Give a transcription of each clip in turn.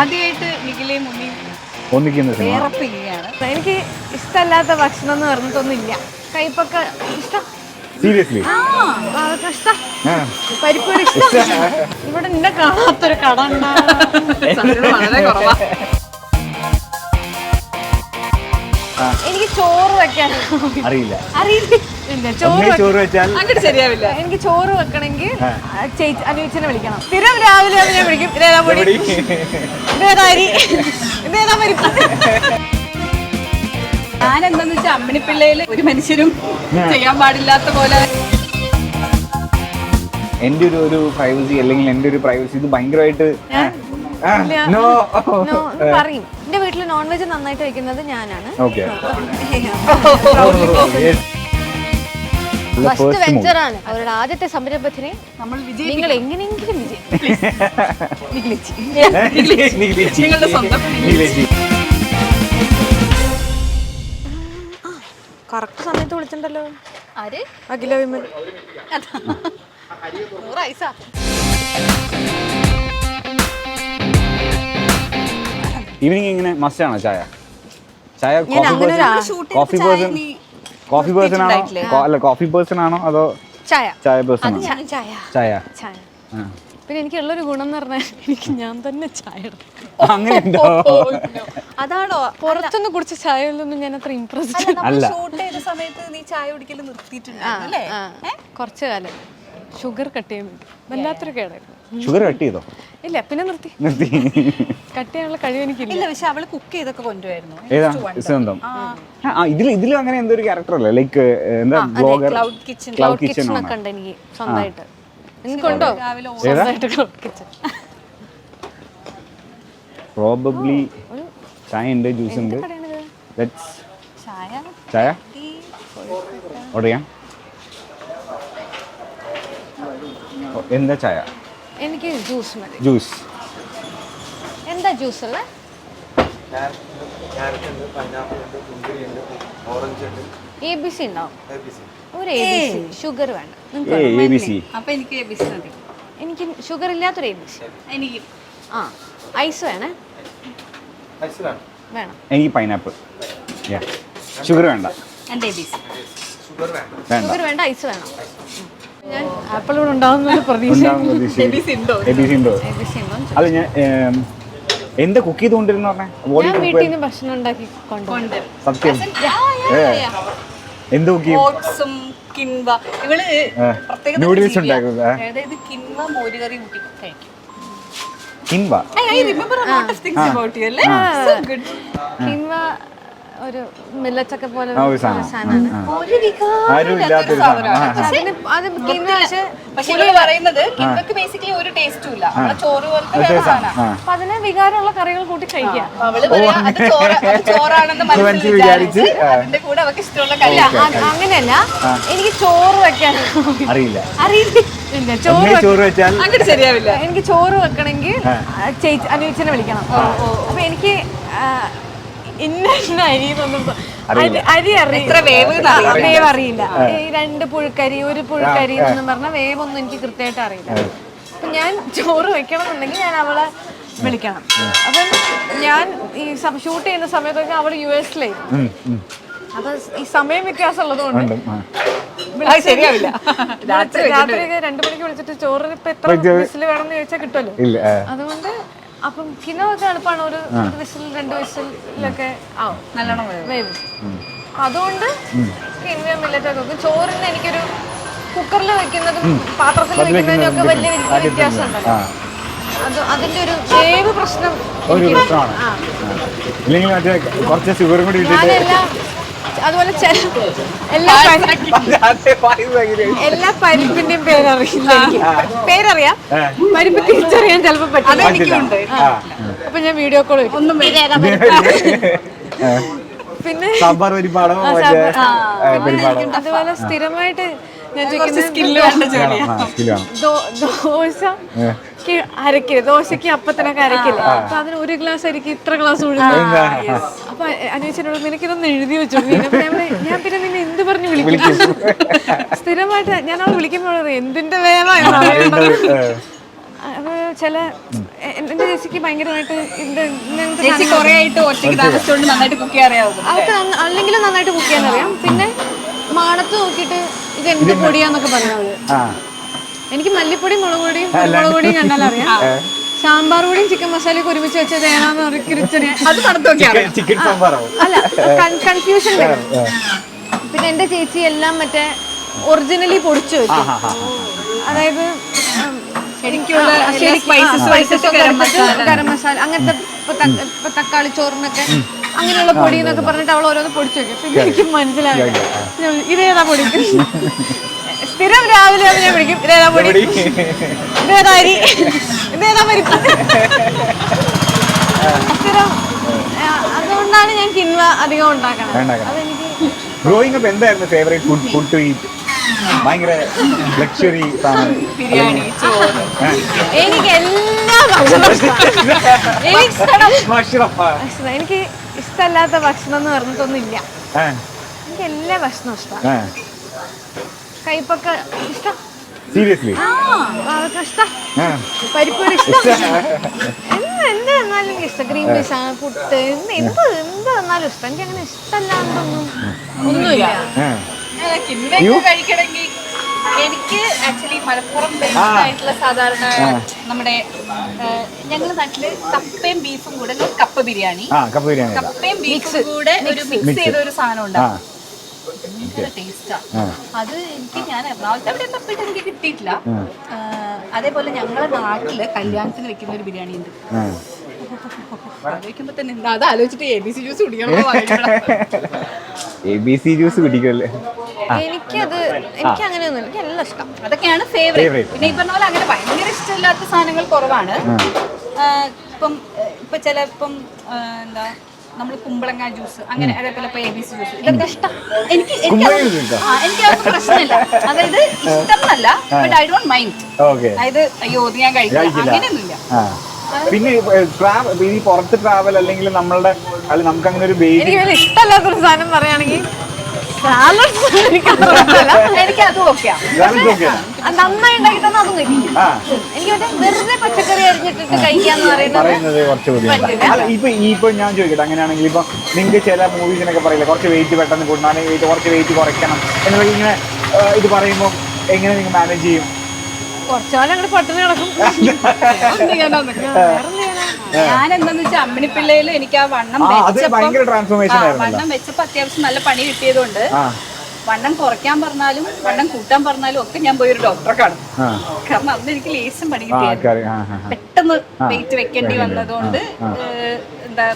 ആദ്യമായിട്ട് നിഖിലയും ഒന്നിക്കുന്ന എനിക്ക് ഇഷ്ടമല്ലാത്ത ഭക്ഷണം എന്ന് പറഞ്ഞിട്ടൊന്നുമില്ല. കയ്പൊക്കെ ഇഷ്ടം. സീരിയസ്ലി പരിപ്പ് ഇഷ്ടം. ഇവിടെ നിന്നെ കാണാത്തൊരു കട വളരെ കുറവാ. എനിക്ക് ചോറ് വെക്കാൻ അറിയില്ല. ചോറ് വെച്ചാൽ അങ്ങോട്ട് ശരിയാവില്ല. എനിക്ക് ചോറ് വെക്കണമെങ്കിൽ അനുവിച്ചനെ വിളിക്കണം. സ്ഥിരം രാവിലെ ഞാൻ വിളിക്കും. ഇതേതാ പൊടി, ഇതേതാ അരി, ഇതേതാ പരിപ്പ്. ഞാനെന്താന്ന് വെച്ചാൽ അമ്മിണിപ്പിള്ളയില് ഒരു മനുഷ്യരും ചെയ്യാൻ പാടില്ലാത്ത പോലെ എന്റെ ഒരു പ്രൈവസി അല്ലെങ്കിൽ എന്റെ ഒരു പ്രൈവസി ഇത് ഭയങ്കരമായിട്ട് പറയും. എന്റെ വീട്ടിൽ നോൺ വെജ് നന്നായിട്ട് വെക്കുന്നത് ഞാനാണ്. ഫസ്റ്റ് വെഞ്ചറാണ് അവരുടെ ആദ്യത്തെ സംരംഭത്തിന് നിങ്ങൾ എങ്ങനെയെങ്കിലും കറക്റ്റ് സമയത്ത് വിളിച്ചിട്ടുണ്ടല്ലോ. ആര്? അഖില വിമൽ. ഈവനിങ് ഇങ്ങനെ മസ്റ്റ് ആണോ ചായ? ചായ കോഫി പേഴ്സൺ ആണോ? അല്ല കോഫി പേഴ്സൺ ആണോ അതോ ചായ പേഴ്സൺ ആണോ? ചായ. പിന്നെ എനിക്കുള്ളൊരു ഗുണം എന്ന് പറഞ്ഞാൽ എനിക്ക് ഞാൻ തന്നെ ചായ അങ്ങനെയുണ്ടോ? അതാണോ? പുറത്തൊന്നും കുടിച്ച ചായയിലൊന്നും ഞാൻ അത്ര ഇംപ്രസ്ഡ് അല്ല. കുറച്ചു കാലം ഷുഗർ കട്ട് ചെയ്യാൻ വേണ്ടി വല്ലാത്തൊരു കേടായിരുന്നു. ഷുഗർ കട്ട് ചെയ്തോ? ഇല്ല, പിന്നെ നിർത്തി. കട്ട് ചെയ്യാനുള്ള കഴിവ് എനിക്കില്ല. പക്ഷെ അവള് കുക്ക് ചെയ്തൊക്കെ കൊണ്ടുവരുന്നു. ഇതിലും അങ്ങനെ എന്തോ ഒരു ക്യാരക്ടർ അല്ലേ? ലൈക്ക് എന്താ ബ്ലോഗർ? ക്ലൗഡ് കിച്ചൺ ഒക്കെ ഉണ്ട് എനിക്ക് സ്വന്തമായിട്ട്. എനിക്കുണ്ടോ സ്വന്തമായിട്ട് ക്ലൗഡ് കിച്ചൺ? പ്രോബബ്ലി ചായ ഉണ്ട്, ജ്യൂസ് ഉണ്ട്. ചായ ഓർഡർ ചെയ്യാം. എന്താ ചായ? എനിക്ക് ജ്യൂസ് മതി. ജ്യൂസ് എന്താ ജ്യൂസ് ഉള്ള? ABC ഉണ്ടാവും. ഒരു ABC. ഷുഗർ വേണ്ട. അപ്പൊ എനിക്ക് ABC മതി. എനിക്ക് ഷുഗർ ഇല്ലാത്തൊരു ABC. എനിക്ക് ഐസ് വേണേ. വേണം. എനിക്ക് പൈനാപ്പിൾ. ഷുഗർ വേണ്ട. ഷുഗർ വേണ്ട, ഐസ് വേണം. ഞാൻ ആപ്പിളോട് ഉണ്ടാവുന്ന പ്രതീക്ഷ. അല്ല ഞാൻ എന്താ കുക്ക് ചെയ്തുകൊണ്ടിരുന്ന പറഞ്ഞേ? ഞാൻ വീട്ടിൽ നിന്ന് ഭക്ഷണം ഉണ്ടാക്കി കൊണ്ടുപോകും. സത്യം? എന്ത് കുക്ക് ചെയ്യും? നൂഡിൽസ് ഉണ്ടാക്കുക. കിൻവ ഒരു മില്ലറ്റൊക്കെ പോലെ അതിന് വികാരമുള്ള കറികൾ കൂട്ടി കഴിക്കാം. അങ്ങനെയല്ല, എനിക്ക് ചോറ് വെക്കാൻ അറിയില്ല. ചോറ് വെച്ചാൽ അങ്ങോട്ട് ശരിയാവില്ല. എനിക്ക് ചോറ് വെക്കണമെങ്കിൽ അനുവിച്ചനെ വിളിക്കണം. അപ്പൊ എനിക്ക് ഇന്ന അരി അരി വേവ് അറിയില്ല. ഈ 2 പുഴുക്കരി 1 പുഴുക്കരി എന്നൊന്നും പറഞ്ഞ വേവൊന്നും എനിക്ക് കൃത്യമായിട്ട് അറിയില്ല. അപ്പൊ ഞാൻ ചോറ് വെക്കണം എന്നുണ്ടെങ്കിൽ ഞാൻ അവളെ വിളിക്കണം. അപ്പം ഞാൻ ഈ ഷൂട്ട് ചെയ്യുന്ന സമയത്തൊക്കെ അവള് US-ലായിരുന്നു. അപ്പൊ ഈ സമയം വ്യത്യാസം ഉള്ളതുകൊണ്ട് ശരിയാവില്ല. രാത്രിയൊക്കെ 2 മണിക്ക് വിളിച്ചിട്ട് ചോറ് ഇപ്പൊ എത്ര വിസിൽ വേണമെന്ന് ചോദിച്ചാൽ കിട്ടുമല്ലോ. അതുകൊണ്ട് അപ്പം കിനോക്കെ എളുപ്പമാണ്. ഒരു വിസിൽ 2 വിസിലൊക്കെ ആവും, നല്ലോണം വേവും. അതുകൊണ്ട് കിനോ മില്ലറ്റൊക്കെ വെക്കും. ചോറിന് എനിക്കൊരു കുക്കറിൽ വെക്കുന്നതും പാത്രത്തിൽ വെക്കുന്നതിനും ഒക്കെ വലിയ വ്യത്യാസം ഉണ്ടല്ലോ. അത് അതിന്റെ ഒരു വേവ് പ്രശ്നം. അതുപോലെ എല്ലാ പരിപ്പിന്റെയും പേരറിയില്ല. പേരറിയാം, പരിപ്പ് തിരിച്ചറിയാൻ ചിലപ്പോ പറ്റില്ല. അപ്പൊ ഞാൻ വീഡിയോ കോൾ വരും. പിന്നെ അതുപോലെ സ്ഥിരമായിട്ട് ഞാൻ ദോശക്ക് അരക്കില്ല. ദോശക്ക് അപ്പത്തിനൊക്കെ അരക്കില്ല. അപ്പൊ അതിന് 1 ഗ്ലാസ് അരിക്ക് ഇത്ര ഗ്ലാസ് ഉഴുന്ന്. അപ്പൊ അന്വേഷിച്ചോട് നിനക്കിതൊന്ന് എഴുതി വെച്ചു. ഞാൻ പിന്നെ നിന്നെ എന്ത് പറഞ്ഞു വിളിക്കും? സ്ഥിരമായിട്ട് ഞാൻ അവളെ വിളിക്കുമ്പോൾ എന്തിന്റെ വേവാ. ചില എന്റെ ചേച്ചിക്ക് ഭയങ്കരമായിട്ട് അവർക്ക് അല്ലെങ്കിലും നന്നായിട്ട് കുക്ക് ചെയ്യാൻ അറിയാം. പിന്നെ മാണത്ത് നോക്കിയിട്ട് ഇത് എന്ത് പൊടിയാന്നൊക്കെ പറഞ്ഞത്. എനിക്ക് മല്ലിപ്പൊടിയും മുളക് പൊടിയും കുരുമുളക് പൊടിയും കണ്ടാലറിയാം. സാമ്പാർ പൊടിയും ചിക്കൻ മസാലയൊക്കെ ഒരുമിച്ച് വെച്ചത് ഏതാന്ന് അല്ല കൺഫ്യൂഷൻ വരും. പിന്നെ എന്റെ ചേച്ചി എല്ലാം മറ്റേ ഒറിജിനലി പൊടിച്ചു വെക്കും. അതായത് ഗരം മസാല അങ്ങനത്തെ ഇപ്പൊ തക്കാളി ചോറിനൊക്കെ അങ്ങനെയുള്ള പൊടി എന്നൊക്കെ പറഞ്ഞിട്ട് അവൾ ഓരോന്ന് പൊടിച്ചു വെക്കും. പിന്നെ എനിക്ക് മനസ്സിലായി ഇതേതാ പൊടി. സ്ഥിരം രാവിലെ അതിനെ വിളിക്കും ഇതേതാ പൊടി, ഇതേതാ അരി, ഇതേതാ പരിപ്പ്. സ്ഥിരം അതുകൊണ്ടാണ് ഞാൻ കിൻവ അധികം ഉണ്ടാക്കണം. അതെനിക്ക് ഗ്രോയിങ് അപ്പ് എന്തായിരുന്നു ഫേവറേറ്റ് ഫുഡ് ടു ഈറ്റ്? ഭയങ്കര ലക്ഷറി സാധനം. എനിക്ക് എല്ലാ ഭക്ഷണം എനിക്ക് ഇഷ്ടമല്ലാത്ത ഭക്ഷണം എന്ന് പറഞ്ഞിട്ടൊന്നുമില്ല. എനിക്ക് എല്ലാ ഭക്ഷണവും ഇഷ്ടമാണ്. കയ്പൊക്കെ ഇഷ്ടം, സീരിയസ്ലി ഇഷ്ടം, പരിപ്പൊടി ഇഷ്ടം, എന്ത് തന്നാലും എനിക്ക് ഇഷ്ടം. ഗ്രീൻ പീസ് ആണ്, പുട്ട്, എന്ത് തന്നാലും ഇഷ്ടം. എനിക്ക് അങ്ങനെ ഇഷ്ടമല്ലാണ്ടൊന്നും ഒന്നുമില്ല. കഴിക്കണമെങ്കിൽ എനിക്ക് ആക്ച്വലി മലപ്പുറം ബേസ്ഡ് ആയിട്ടുള്ള സാധാരണ നമ്മുടെ ഞങ്ങളുടെ നാട്ടില് കപ്പയും ബീഫും കൂടെ കപ്പ ബിരിയാണി, കപ്പയും ബീഫും കൂടെ ഒരു മിക്സ് ചെയ്ത ഒരു സാധനം ഉണ്ടാവും. ഭയങ്കര ടേസ്റ്റാ അത്. എനിക്ക് ഞാൻ എറണാകുളത്ത് അവിടെ തപ്പിട്ട് എനിക്ക് കിട്ടിയിട്ടില്ല. അതേപോലെ ഞങ്ങളുടെ നാട്ടില് കല്യാണത്തിന് വെക്കുന്ന ഒരു ബിരിയാണി ഉണ്ട്. ആലോചിക്കുമ്പോ തന്നെ എന്താ അത് ആലോചിച്ചിട്ട് ABC ജ്യൂസ് കുടിക്കണം. ABC ജ്യൂസ് കുടിക്കല്ലേ? എനിക്കത് എനിക്ക് അങ്ങനെയൊന്നും എനിക്ക് എല്ലാം ഇഷ്ടം. അതൊക്കെയാണ് ഫേവറേറ്റ്. പിന്നെ ഈ പറഞ്ഞ പോലെ അങ്ങനെ ഭയങ്കര ഇഷ്ടമില്ലാത്ത സാധനങ്ങൾ കുറവാണ്. ഇപ്പൊ ചിലപ്പം എന്താ നമ്മള് കുമ്പളങ്ങ ജ്യൂസ് അങ്ങനെ, അതേപോലെ ഇപ്പൊ ABC ജ്യൂസ്, ഇതൊക്കെ ഇഷ്ടം. എനിക്കതൊന്നും പ്രശ്നമില്ല. അതായത് ഇഷ്ടം എന്നല്ല, ബട്ട് ഐ ഡോണ്ട് മൈൻഡ്. അതായത് അയ്യോ ഇത് ഞാൻ കഴിക്കില്ല അങ്ങനെയൊന്നുമില്ല. പിന്നെ ഈ പുറത്ത് ട്രാവൽ അല്ലെങ്കിൽ നമ്മളുടെ നമുക്ക് അങ്ങനെ ഒരു എനിക്ക് ഇഷ്ടമല്ലാത്തൊരു സാധനം പറയുകയാണെങ്കിൽ എനിക്ക് അതും ഓക്കെയാ. നന്നായി ഉണ്ടാക്കി തന്നെ അതും കഴിക്കും. എനിക്ക് മറ്റേ വെറുതെ പച്ചക്കറി അരിഞ്ഞിട്ടിട്ട് കഴിക്കാന്ന് പറയുന്നത് ഇപ്പൊ ഞാൻ ചോദിക്കട്ടെ, അങ്ങനെയാണെങ്കിൽ ഇപ്പൊ നിങ്ങൾക്ക് ചില മൂവീസിനൊക്കെ പറയില്ല കുറച്ച് വെയിറ്റ് പെട്ടെന്ന് കൂട്ടണം അല്ലെങ്കിൽ കുറച്ച് വെയിറ്റ് കുറയ്ക്കണം എന്നൊക്കെ ഇങ്ങനെ ഇത് പറയുമ്പോൾ എങ്ങനെ നിങ്ങൾ മാനേജ് ചെയ്യും? കുറച്ചാലും അങ്ങോട്ട് പട്ടിണി കിടക്കും. ഞാൻ എന്താന്ന് വെച്ചാൽ അമ്മിണിപ്പിള്ളയില് എനിക്ക് ആ വണ്ണം വെച്ചപ്പോ അത്യാവശ്യം നല്ല പണി കിട്ടിയതുകൊണ്ട് വണ്ണം കുറയ്ക്കാൻ പറഞ്ഞാലും വണ്ണം കൂട്ടാൻ പറഞ്ഞാലും ഒക്കെ ഞാൻ പോയി ഒരു ഡോക്ടറെ കാണും. കാരണം അന്ന് എനിക്ക് ലേശം പണി കിട്ടിയായിരുന്നു. പെട്ടെന്ന് വെയിറ്റ് വെക്കേണ്ടി വന്നതുകൊണ്ട് എന്താ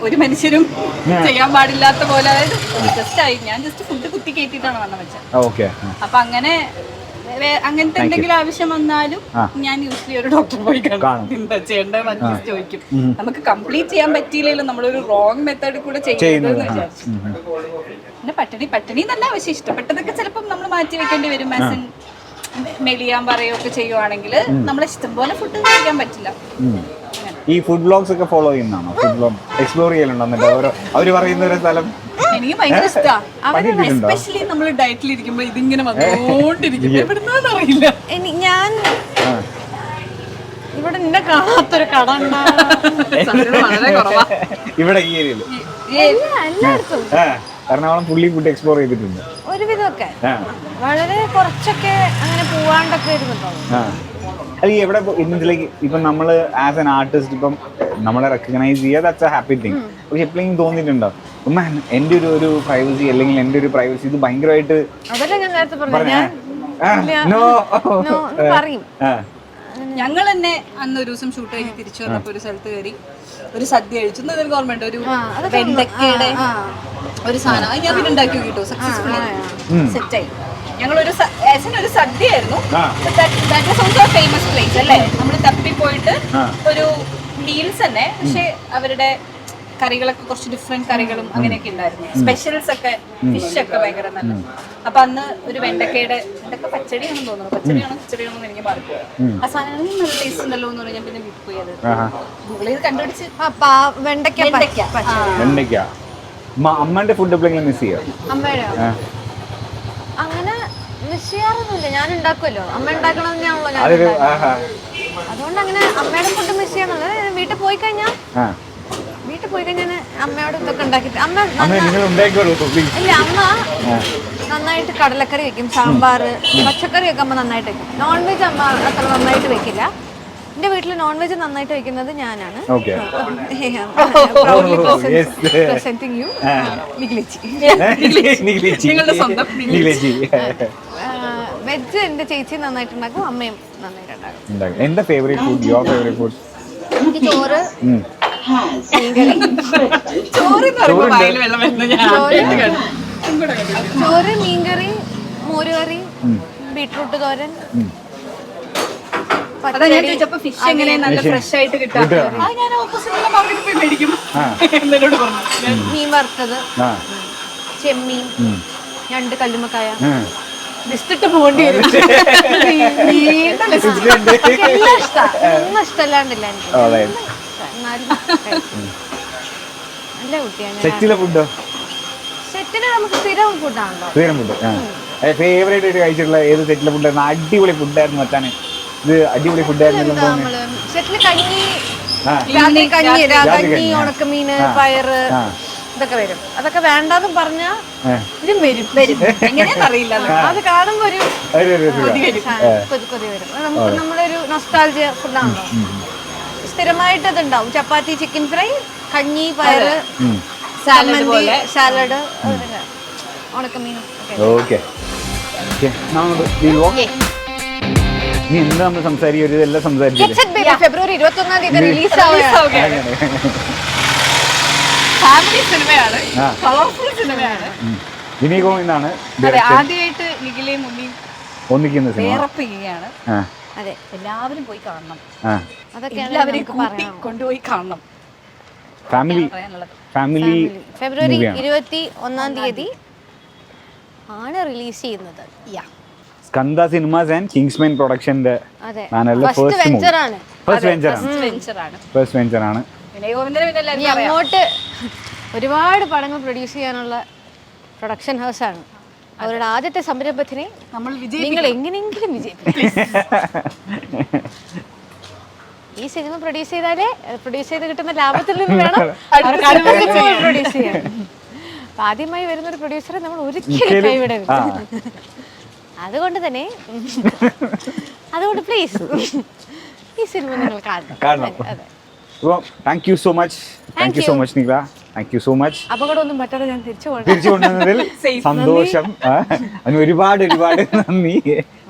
ഒരു മനുഷ്യരും ചെയ്യാൻ പാടില്ലാത്ത പോലെ, അതായത് ഞാൻ ജസ്റ്റ് ഫുഡ് കുത്തി കയറ്റിയിട്ടാണ് വണ്ണം വെച്ചത്. അപ്പൊ അങ്ങനത്തെ എന്തെങ്കിലും ആവശ്യം വന്നാലും ഞാൻ യൂസ്വലി ഒരു ഡോക്ടറെ പോയി കാണും. എന്താ ചെയ്യേണ്ടത് ചോദിക്കും. നമുക്ക് കംപ്ലീറ്റ് ചെയ്യാൻ പറ്റിയില്ലെങ്കിലും നമ്മളൊരു റോങ് മെത്തേഡിൽ കൂടെ ചെയ്യരുതെന്ന് വിചാരിച്ചു. പിന്നെ പട്ടിണി നല്ല ആവശ്യം ഇഷ്ടപ്പെട്ടതൊക്കെ ചിലപ്പോൾ നമ്മൾ മാറ്റി വെക്കേണ്ടി വരും. മെലിയാൻ പറയുകയൊക്കെ ചെയ്യുവാണെങ്കിൽ നമ്മളെ ഇഷ്ടം പോലെ ഫുഡ് കഴിക്കാൻ പറ്റില്ല. ഈ ഫുഡ് വ്ലോഗ്സ് ഒക്കെ ഫോളോ ചെയ്യുന്നതാണോ? ഫുഡ് വ്ലോഗ് എക്സ്പ്ലോർ ചെയ്യലുണ്ടോ? എന്നിട്ട് അവര് പറയുന്ന ഒരു സ്ഥലം എനിക്ക് ഭയങ്കര ഇഷ്ടമാണ്. എസ്പെഷ്യലി നമ്മൾ ഡയറ്റിലിരിക്കുമ്പോ ഇതിങ്ങനെ വന്നോണ്ടിരിക്കും. എവിടുന്നറിയില്ല. ഞാൻ ഇവിടെ നിന്നെ കാണാത്തൊരു കട വളരെ കുറവാ ഇവിടെ ഈ ഏരിയയില്. എല്ലായിടത്തും എറണാകുളം ഫുള്ളി ഫുഡ് എക്സ്പ്ലോർ ചെയ്തിട്ടുണ്ട് ഒരുവിധമൊക്കെ. വളരെ കുറച്ചൊക്കെ അങ്ങനെ പോവാണ്ടൊക്കെ ഇരുന്നുണ്ടോ? അത് എവിടെ ഇതിലേക്ക് ഇപ്പം നമ്മൾ ആസ് എൻ ആർട്ടിസ്റ്റ് ഇപ്പം നമ്മളെ റെക്കഗ്നൈസ് ചെയ്യുക, ദാറ്റ്സ് എ ഹാപ്പി തിങ്. പക്ഷെ എപ്പോഴെങ്കിലും തോന്നിയിട്ടുണ്ടോ എൻ്റെ ഒരു പ്രൈവസി അല്ലെങ്കിൽ എൻ്റെ ഒരു പ്രൈവസി ഇത് ഭയങ്കരമായിട്ട് ഞങ്ങൾ തന്നെ അന്ന് ഒരു ദിവസം ഷൂട്ട് കഴിഞ്ഞ് തിരിച്ചു വന്നപ്പോ ഒരു സ്ഥലത്ത് കയറി ഒരു സദ്യ കഴിച്ചു. ഗവൺമെന്റ് ഒരു വെണ്ടക്കയുടെ ഒരു സാധനം അത് ഞാൻ പിന്നെ ഉണ്ടാക്കി കിട്ടും. സക്സസ്ഫുള്ളി സെറ്റായി. ഞങ്ങളൊരു സദ്യയായിരുന്നു. ഫേമസ് പ്ലേസ് അല്ലേ? നമ്മൾ തപ്പിപ്പോയിട്ട് ഒരു മീൽസ് തന്നെ, പക്ഷെ അവരുടെ കറികളൊക്കെ കുറച്ച് ഡിഫറെന്റ് കറികളും അങ്ങനെയൊക്കെ ഉണ്ടായിരുന്നു. സ്പെഷ്യൽസ് ഒക്കെ ഫിഷ് ഒക്കെ ഭയങ്കര നല്ല. അപ്പൊ അന്ന് ഒരു വെണ്ടക്കയുടെ പച്ചടിയാണെന്ന് തോന്നുന്നു, പച്ചടിയാണോ കിച്ചടിയാണോ എനിക്ക് മാറിപ്പോയി. ആ സാധനങ്ങൾ നല്ല ടേസ്റ്റ് ഉണ്ടല്ലോ എന്ന് പറഞ്ഞാൽ ഞാൻ പിന്നെ വീട്ടിൽ പോയി അത് ഗൂഗിൾ ചെയ്ത് കണ്ടുപിടിച്ച് വെണ്ടക്ക. അമ്മയുടെ ഫുഡ് എപ്പോഴെങ്കിലും മിസ് ചെയ്യാം? അമ്മയുടെ അങ്ങനെ മിസ് ചെയ്യാറൊന്നുമില്ല. ഞാൻ ഉണ്ടാക്കുമല്ലോ. അമ്മ ഉണ്ടാക്കണമെന്നാണല്ലോ ഞാൻ. അതുകൊണ്ട് അങ്ങനെ അമ്മയുടെ ഫുഡ് മിസ് ചെയ്യാന്നുള്ളത് വീട്ടിൽ പോയി കഴിഞ്ഞാൽ അമ്മയോട് ഇതൊക്കെ ഉണ്ടാക്കിട്ട് അമ്മ ഇല്ല അമ്മ നന്നായിട്ട് കടലക്കറി വെക്കും, സാമ്പാർ, പച്ചക്കറി ഒക്കെ അമ്മ നന്നായിട്ട് വെക്കും. നോൺ വെജ് അമ്മ അത്ര നന്നായിട്ട് വെക്കില്ല. എന്റെ വീട്ടിൽ നോൺ വെജ് നന്നായിട്ട് വെക്കുന്നത് ഞാനാണ്. വെജ് എന്റെ ചേച്ചി നന്നായിട്ടുണ്ടാക്കും, അമ്മയും നന്നായിട്ടുണ്ടാക്കും. എന്താ favourite food? Your favourite food? എനിക്ക് ചോറ്, ചോറ്, മീൻകറി, മോരുകറി, ബീട്രൂട്ട് തോരൻ, ഫിഷ് എങ്ങനെ നല്ല ഫ്രഷ് ആയിട്ട് കിട്ടാം. മീൻ വറുത്തത്, ചെമ്മീൻ, 2 കല്ലുമ്മക്കായ, ലിസ്റ്റിട്ട് പോകേണ്ടി വരും. എല്ലാം ഇഷ്ടമാണ്, ഒന്നും ഇഷ്ടമല്ലാണ്ടില്ല എനിക്ക്. നല്ല കുട്ടിയാണ്. സെറ്റില് നമുക്ക് സ്ഥിരം ഫുഡാണല്ലോ. ഫേവറേറ്റ് ആയിട്ട് കഴിച്ചിട്ടുള്ള ഏത് സെറ്റിലെ ഫുഡായിരുന്നു? അടിപൊളി ഫുഡായിരുന്നു മച്ചാനെ, ഇത് അടിപൊളി ഫുഡായിരുന്നു. സെറ്റില് കഞ്ഞി, രാത്രി കഞ്ഞി, ഉണക്കമീന്, പയറ് ഇതൊക്കെ വരും. അതൊക്കെ വേണ്ടാന്ന് പറഞ്ഞാ ഇതും വരും. എങ്ങനെയാണെന്നറിയില്ല, അത് കാണുമ്പോ ഒരു കൊതി വരും. നമുക്ക് നമ്മളൊരു നൊസ്റ്റാൾജിയ ഫുഡാണല്ലോ. സ്ഥിരമായിട്ട് അതുണ്ടാവും. ചപ്പാത്തി, ചിക്കൻ ഫ്രൈ, കഞ്ഞി, പയറ്, സാലഡ്, ഉണക്കമീനും. ഫെബ്രുവരി 21 റിലീസ് ആവുകയാണ്. ഫാമിലി സിനിമയാണ്, കളർഫുൾ സിനിമയാണ്. ആദ്യമായിട്ട് നിഖിലയും ഒന്നിക്കുന്ന സിനിമ അതെ, എല്ലാവരും പോയി കാണണം. എല്ലാവരെയും കൊണ്ടുപോയി കാണണം. ഫാമിലി ഫെബ്രുവരി 21 ആണ് റിലീസ് ചെയ്യുന്നത്. സ്കന്ദ സിനിമാസ് ആൻഡ് കിങ്സ്മാൻ പ്രൊഡക്ഷന്റെ ഫസ്റ്റ് വെഞ്ചർ ആണ്. അങ്ങോട്ട് ഒരുപാട് പടങ്ങൾ പ്രൊഡ്യൂസ് ചെയ്യാനുള്ള പ്രൊഡക്ഷൻ ഹൗസ് ആണ്. അവരുടെ ആദ്യത്തെ സംരംഭത്തിനെ നിങ്ങൾ എങ്ങനെയെങ്കിലും വിജയിപ്പിക്കും. ഈ സിനിമ പ്രൊഡ്യൂസ് ചെയ്ത് കിട്ടുന്ന ലാഭത്തിൽ നിന്ന് വേണം പ്രൊഡ്യൂസ് ചെയ്യാൻ. ആദ്യമായി വരുന്ന ഒരു പ്രൊഡ്യൂസറെ നമ്മൾ ഒരിക്കലും കൈവിടരുത്. അതുകൊണ്ട് പ്ലീസ് ഈ സിനിമ നിങ്ങൾ കാണണം. Thank you so much Nikhila. Thank you so much. അപകടമൊന്നും പറ്റാതെ ഞാൻ തിരിച്ചു കൊണ്ടുവന്നതിൽ സന്തോഷം. അതിന് ഒരുപാട് നന്ദി.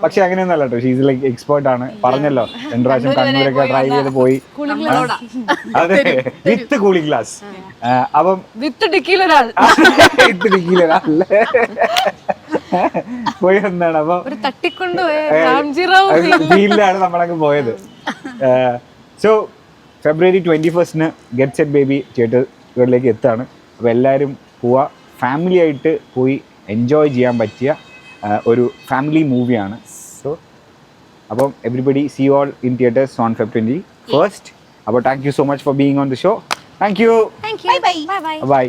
പക്ഷെ അങ്ങനെയൊന്നല്ല കേട്ടോ, ഷീസ് ലൈക്ക് എക്സ്പേർട്ട് ആണ്. പറഞ്ഞല്ലോ 2 പ്രാവശ്യം കണ്ണൂരൊക്കെ ട്രൈ ചെയ്ത് പോയി. അതെ, വിത്ത് കൂളിംഗ് ഗ്ലാസ്. അപ്പം വിത്ത് ഡിക്കിയിലൊരാൾ പോയി എന്താണ് അപ്പൊ ഫീൽഡിലാണ് നമ്മളങ്ങ് പോയത്. സോ ഫെബ്രുവരി 21 ഗെറ്റ് സെറ്റ് ബേബി തിയേറ്ററുകളിലേക്ക് എത്താണ്. അപ്പോൾ എല്ലാവരും പോവുക. ഫാമിലി ആയിട്ട് പോയി എൻജോയ് ചെയ്യാൻ പറ്റിയ ഒരു ഫാമിലി മൂവിയാണ്. സോ അപ്പം everybody see all in theatres on Feb 21. അപ്പോൾ thank you so much for being on the show. Thank you. Bye. By.